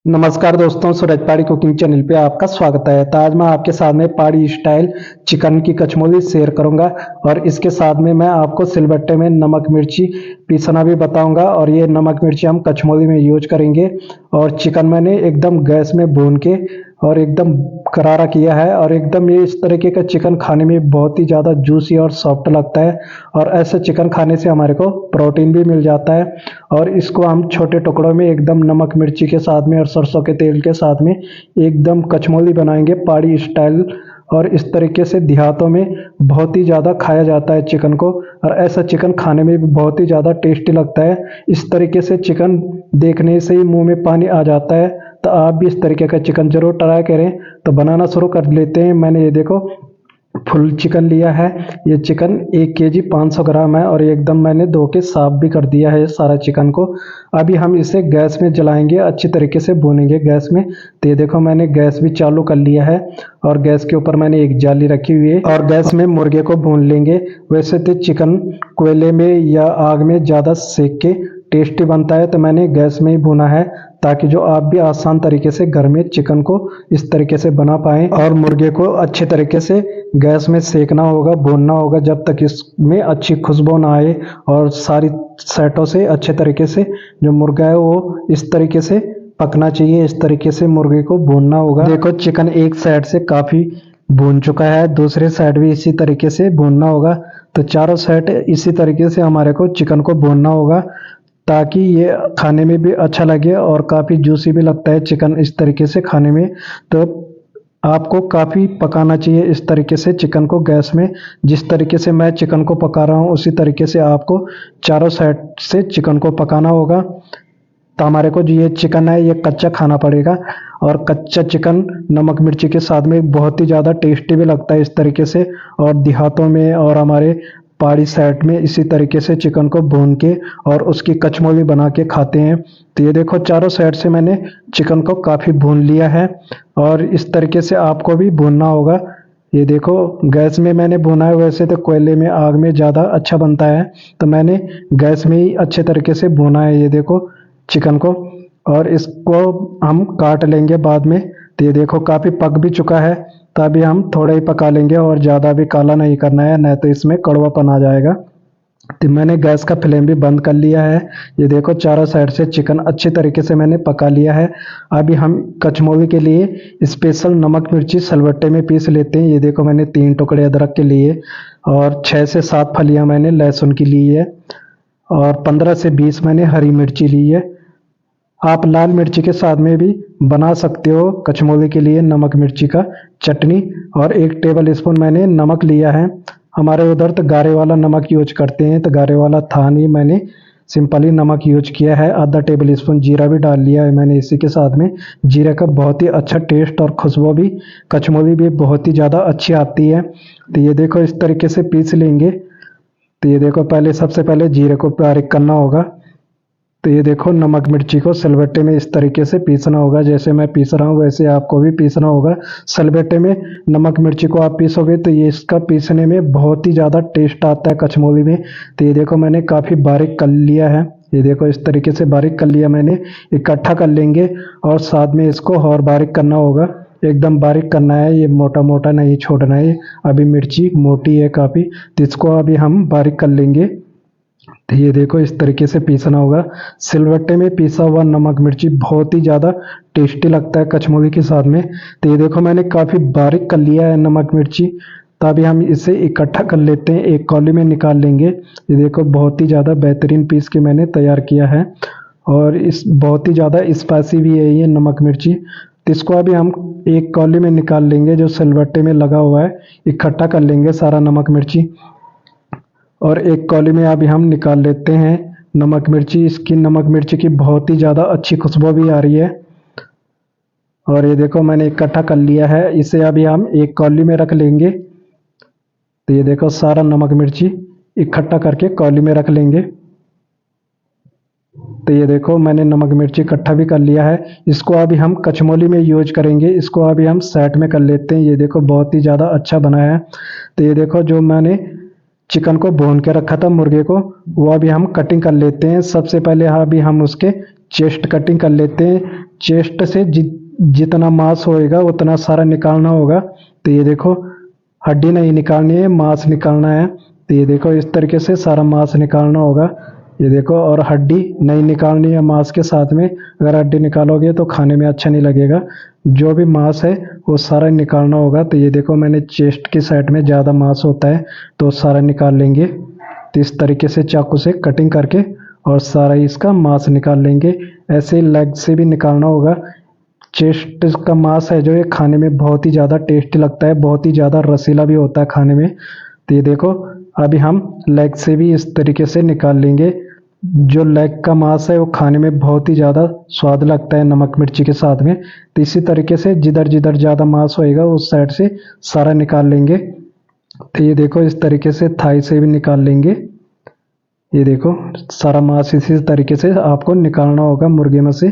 नमस्कार दोस्तों, सूरज पहाड़ी कुकिंग चैनल पे आपका स्वागत है। तो आज मैं आपके साथ में पहाड़ी स्टाइल चिकन की कचमोली शेयर करूंगा और इसके साथ में मैं आपको सिलबट्टे में नमक मिर्ची पीसना भी बताऊंगा और ये नमक मिर्ची हम कचमोली में यूज करेंगे। और चिकन मैंने एकदम गैस में भून के और एकदम करारा किया है और एकदम ये इस तरीके का चिकन खाने में बहुत ही ज़्यादा जूसी और सॉफ्ट लगता है। और ऐसे चिकन खाने से हमारे को प्रोटीन भी मिल जाता है। और इसको हम छोटे टुकड़ों में एकदम नमक मिर्ची के साथ में और सरसों के तेल के साथ में एकदम कचमोली बनाएंगे पहाड़ी स्टाइल। और इस तरीके से देहातों में बहुत ही ज़्यादा खाया जाता है चिकन को, और ऐसा चिकन खाने में भी बहुत ही ज़्यादा टेस्टी लगता है। इस तरीके से चिकन देखने से ही मुंह में पानी आ जाता है। तो आप भी इस तरीके का चिकन जरूर ट्राई करें। तो बनाना शुरू कर लेते हैं। मैंने ये देखो फुल चिकन लिया है। ये चिकन 1 केजी 500 ग्राम है और एकदम मैंने धो के साफ भी कर दिया है सारा चिकन को। अभी हम इसे गैस में जलाएंगे, अच्छी तरीके से भूनेंगे गैस में। तो ये देखो मैंने गैस भी चालू कर लिया है और गैस के ऊपर मैंने एक जाली रखी हुई है और गैस में मुर्गे को भून लेंगे। वैसे तो चिकन कोयले में या आग में ज़्यादा सेक के टेस्टी बनता है, तो मैंने गैस में ही भुना है ताकि जो आप भी आसान तरीके से घर में चिकन को इस तरीके से बना पाएं। और मुर्गे को अच्छे तरीके से गैस में सेकना होगा, भूनना होगा जब तक इसमें अच्छी खुशबू ना आए और सारी साइडों से अच्छे तरीके से जो मुर्गा है वो इस तरीके से पकना चाहिए। इस तरीके से मुर्गे को भूनना होगा। देखो चिकन एक साइड से काफ़ी भून चुका है, दूसरे साइड भी इसी तरीके से भूनना होगा। तो चारों साइड इसी तरीके से हमारे को चिकन को भूनना होगा ताकि ये खाने में भी अच्छा लगे और काफ़ी जूसी भी लगता है चिकन इस तरीके से खाने में। तो आपको काफ़ी पकाना चाहिए इस तरीके से चिकन को गैस में। जिस तरीके से मैं चिकन को पका रहा हूँ उसी तरीके से आपको चारों साइड से चिकन को पकाना होगा। तो हमारे को जो ये चिकन है ये कच्चा खाना पड़ेगा और कच्चा चिकन नमक मिर्ची के साथ में बहुत ही ज़्यादा टेस्टी भी लगता है इस तरीके से। और देहातों में और हमारे पहाड़ी साइड में इसी तरीके से चिकन को भून के और उसकी कचमोली बना के खाते हैं। तो ये देखो चारों साइड से मैंने चिकन को काफ़ी भून लिया है और इस तरीके से आपको भी भूनना होगा। ये देखो गैस में मैंने भुना है, वैसे तो कोयले में आग में ज़्यादा अच्छा बनता है, तो मैंने गैस में ही अच्छे तरीके से भुना है ये देखो चिकन को। और इसको हम काट लेंगे बाद में। तो ये देखो काफ़ी पक भी चुका है, तो अभी हम थोड़ा ही पका लेंगे और ज़्यादा भी काला नहीं करना है, नहीं तो इसमें कड़वापन आ जाएगा। तो मैंने गैस का फ्लेम भी बंद कर लिया है। ये देखो चारों साइड से चिकन अच्छे तरीके से मैंने पका लिया है। अभी हम कचमोली के लिए स्पेशल नमक मिर्ची सिलबट्टे में पीस लेते हैं। ये देखो मैंने 3 टुकड़े अदरक के लिए और 6 से 7 फलियाँ मैंने लहसुन की ली है और 15 से 20 मैंने हरी मिर्ची ली है। आप लाल मिर्ची के साथ में भी बना सकते हो कचमोली के लिए नमक मिर्ची का चटनी। और 1 टेबल स्पून मैंने नमक लिया है। हमारे उधर तो गारे वाला नमक यूज करते हैं, तो गारे वाला था नहीं, मैंने सिंपल ही नमक यूज किया है। आधा टेबल स्पून जीरा भी डाल लिया है मैंने इसी के साथ में। जीरा का बहुत ही अच्छा टेस्ट और खुशबू भी कचमोली भी बहुत ही ज़्यादा अच्छी आती है। तो ये देखो इस तरीके से पीस लेंगे। तो ये देखो पहले सबसे पहले जीरे को बारीक करना होगा। तो ये देखो नमक मिर्ची को सिलबट्टे में इस तरीके से पीसना होगा, जैसे मैं पीस रहा हूँ वैसे आपको भी पीसना होगा। सिलबट्टे में नमक मिर्ची को आप पीसोगे तो ये इसका पीसने में बहुत ही ज़्यादा टेस्ट आता है कचमोली में। तो ये देखो मैंने काफ़ी बारीक कर लिया है। ये देखो इस तरीके से बारीक कर लिया मैंने, इकट्ठा कर लेंगे और साथ में इसको और बारीक करना होगा। एकदम बारीक करना है, ये मोटा मोटा नहीं छोड़ना है। अभी मिर्ची मोटी है काफ़ी, तो इसको अभी हम बारीक कर लेंगे। तो ये देखो इस तरीके से पीसना होगा। सिलबट्टे में पीसा हुआ नमक मिर्ची बहुत ही ज़्यादा टेस्टी लगता है कचमोली के साथ में। तो ये देखो मैंने काफ़ी बारीक कर लिया है नमक मिर्ची। तो अभी हम इसे इकट्ठा कर लेते हैं, एक कौली में निकाल लेंगे। ये देखो बहुत ही ज़्यादा बेहतरीन पीस के मैंने तैयार किया है और इस बहुत ही ज़्यादा स्पाइसी भी है ये नमक मिर्ची। तो इसको अभी हम एक कौली में निकाल लेंगे जो सिलबट्टे में लगा हुआ है। इकट्ठा कर लेंगे सारा नमक मिर्ची और एक कौली में अभी हम निकाल लेते हैं नमक मिर्ची। इसकी नमक मिर्ची की बहुत ही ज़्यादा अच्छी खुशबू भी आ रही है। और ये देखो मैंने इकट्ठा कर लिया है, इसे अभी हम एक कौली में रख लेंगे। तो ये देखो सारा नमक मिर्ची इकट्ठा करके कौली में रख लेंगे। तो ये देखो मैंने नमक मिर्ची इकट्ठा भी कर लिया है। इसको अभी हम कचमोली में यूज करेंगे। इसको अभी हम साइड में कर लेते हैं। ये देखो बहुत ही ज़्यादा अच्छा बना है। तो ये देखो जो मैंने चिकन को भून के रखा था मुर्गे को, वो अभी हम कटिंग कर लेते हैं। सबसे पहले अभी हम उसके चेस्ट कटिंग कर लेते हैं। चेस्ट से जितना मांस होएगा उतना सारा निकालना होगा। तो ये देखो हड्डी नहीं निकालनी है, मांस निकालना है। तो ये देखो इस तरीके से सारा मांस निकालना होगा। ये देखो, और हड्डी नहीं निकालनी है मांस के साथ में। अगर हड्डी निकालोगे तो खाने में अच्छा नहीं लगेगा। जो भी मांस है वो सारा निकालना होगा। तो ये देखो मैंने चेस्ट की साइड में ज़्यादा मांस होता है तो सारा निकाल लेंगे। तो इस तरीके से चाकू से कटिंग करके और सारा इसका मांस निकाल लेंगे। ऐसे ही लेग से भी निकालना होगा। चेस्ट का मांस है जो ये खाने में बहुत ही ज़्यादा टेस्टी लगता है, बहुत ही ज़्यादा रसीला भी होता है खाने में। तो ये देखो अभी हम लेग से भी इस तरीके से निकाल लेंगे। जो लेग का मांस है वो खाने में बहुत ही ज़्यादा स्वाद लगता है नमक मिर्ची के साथ में। तो इसी तरीके से जिधर जिधर ज़्यादा मांस होएगा उस साइड से सारा निकाल लेंगे। तो ये देखो इस तरीके से थाई से भी निकाल लेंगे। ये देखो सारा मांस इसी तरीके से आपको निकालना होगा मुर्गे में से।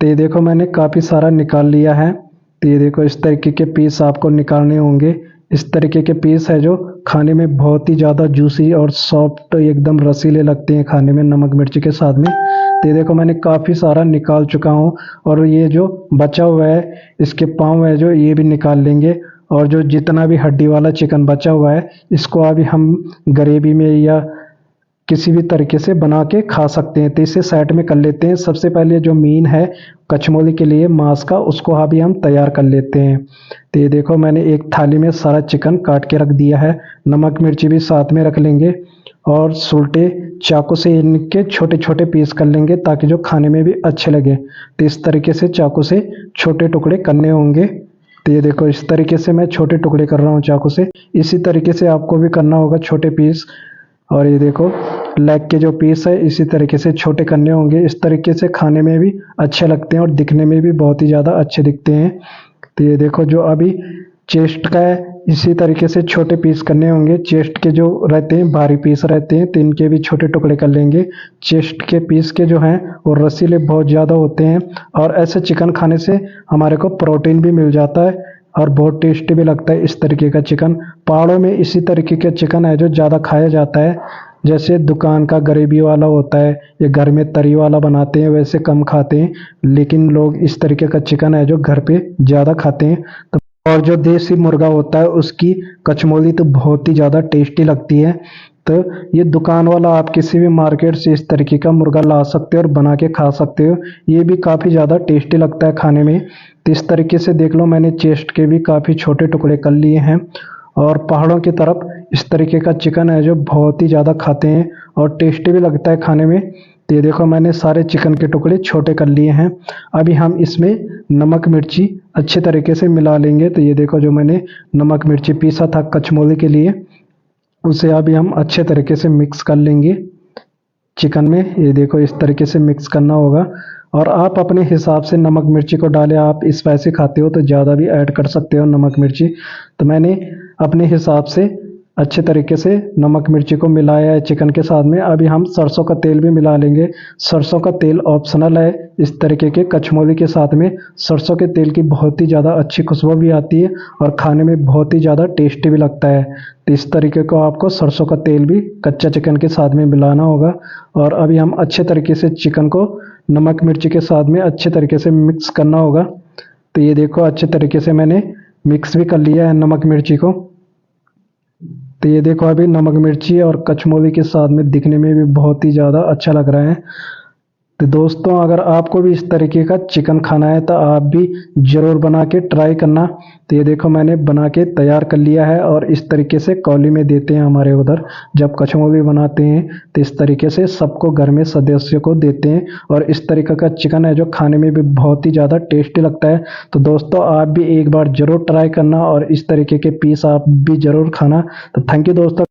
तो ये देखो मैंने काफ़ी सारा निकाल लिया है। तो ये देखो इस तरीके के पीस आपको निकालने होंगे। इस तरीके के पीस है जो खाने में बहुत ही ज़्यादा जूसी और सॉफ्ट एकदम रसीले लगते हैं खाने में नमक मिर्ची के साथ में। तो ये देखो मैंने काफ़ी सारा निकाल चुका हूँ। और ये जो बचा हुआ है इसके पाँव है जो ये भी निकाल लेंगे। और जो जितना भी हड्डी वाला चिकन बचा हुआ है इसको अभी हम ग्रेवी में या किसी भी तरीके से बना के खा सकते हैं। तो इसे साइड में कर लेते हैं। सबसे पहले जो मीन है कचमोली के लिए मांस का उसको अभी हम तैयार कर लेते हैं। तो ये देखो मैंने एक थाली में सारा चिकन काट के रख दिया है। नमक मिर्ची भी साथ में रख लेंगे और सुलटे चाकू से इनके छोटे छोटे पीस कर लेंगे ताकि जो खाने में भी अच्छे लगे। तो इस तरीके से चाकू से छोटे टुकड़े करने होंगे। तो ये देखो इस तरीके से मैं छोटे टुकड़े कर रहा हूँ चाकू से। इसी तरीके से आपको भी करना होगा छोटे पीस। और ये देखो लेग के जो पीस है इसी तरीके से छोटे करने होंगे। इस तरीके से खाने में भी अच्छे लगते हैं और दिखने में भी बहुत ही ज़्यादा अच्छे दिखते हैं। तो ये देखो जो अभी चेस्ट का है इसी तरीके से छोटे पीस करने होंगे। चेस्ट के जो रहते हैं भारी पीस रहते हैं तो इनके भी छोटे टुकड़े कर लेंगे। चेस्ट के पीस के जो हैं वो रसीले बहुत ज़्यादा होते हैं और ऐसे चिकन खाने से हमारे को प्रोटीन भी मिल जाता है और बहुत टेस्टी भी लगता है। इस तरीके का चिकन पहाड़ों में इसी तरीके का चिकन है जो ज़्यादा खाया जाता है। जैसे दुकान का ग्रेवी वाला होता है या घर में तरी वाला बनाते हैं वैसे कम खाते हैं, लेकिन लोग इस तरीके का चिकन है जो घर पे ज़्यादा खाते हैं। तो और जो देसी मुर्गा होता है उसकी कचमोली तो बहुत ही ज़्यादा टेस्टी लगती है। तो ये दुकान वाला आप किसी भी मार्केट से इस तरीके का मुर्गा ला सकते हो और बना के खा सकते हो। ये भी काफ़ी ज़्यादा टेस्टी लगता है खाने में। तो इस तरीके से देख लो मैंने चेस्ट के भी काफ़ी छोटे टुकड़े कर लिए हैं। और पहाड़ों की तरफ इस तरीके का चिकन है जो बहुत ही ज़्यादा खाते हैं और टेस्टी भी लगता है खाने में। तो ये देखो मैंने सारे चिकन के टुकड़े छोटे कर लिए हैं। अभी हम इसमें नमक मिर्ची अच्छे तरीके से मिला लेंगे। तो ये देखो जो मैंने नमक मिर्ची पीसा था कचमोली के लिए उसे अभी हम अच्छे तरीके से मिक्स कर लेंगे चिकन में। ये देखो इस तरीके से मिक्स करना होगा। और आप अपने हिसाब से नमक मिर्ची को डालें। आप स्पाइसी खाते हो तो ज़्यादा भी ऐड कर सकते हो नमक मिर्ची। तो मैंने अपने हिसाब से अच्छे तरीके से नमक मिर्ची को मिलाया है चिकन के साथ में। अभी हम सरसों का तेल भी मिला लेंगे। सरसों का तेल ऑप्शनल है। इस तरीके के कचमोली के साथ में सरसों के तेल की बहुत ही ज़्यादा अच्छी खुशबू भी आती है और खाने में बहुत ही ज़्यादा टेस्टी भी लगता है। तो इस तरीके को आपको सरसों का तेल भी कच्चा चिकन के साथ में मिलाना होगा। और अभी हम अच्छे तरीके से चिकन को नमक मिर्ची के साथ में अच्छे तरीके से मिक्स करना होगा। तो ये देखो अच्छे तरीके से मैंने मिक्स भी कर लिया है नमक मिर्ची को। तो ये देखो अभी नमक मिर्ची और कचमोली के साथ में दिखने में भी बहुत ही ज़्यादा अच्छा लग रहा है। तो दोस्तों अगर आपको भी इस तरीके का चिकन खाना है तो आप भी ज़रूर बना के ट्राई करना। तो ये देखो मैंने बना के तैयार कर लिया है और इस तरीके से कौली में देते हैं हमारे उधर जब कचमोली बनाते हैं। तो इस तरीके से सबको घर में सदस्यों को देते हैं और इस तरीके का चिकन है जो खाने में भी बहुत ही ज़्यादा टेस्टी लगता है। तो दोस्तों आप भी एक बार ज़रूर ट्राई करना और इस तरीके के पीस आप भी ज़रूर खाना। तो थैंक यू दोस्तों।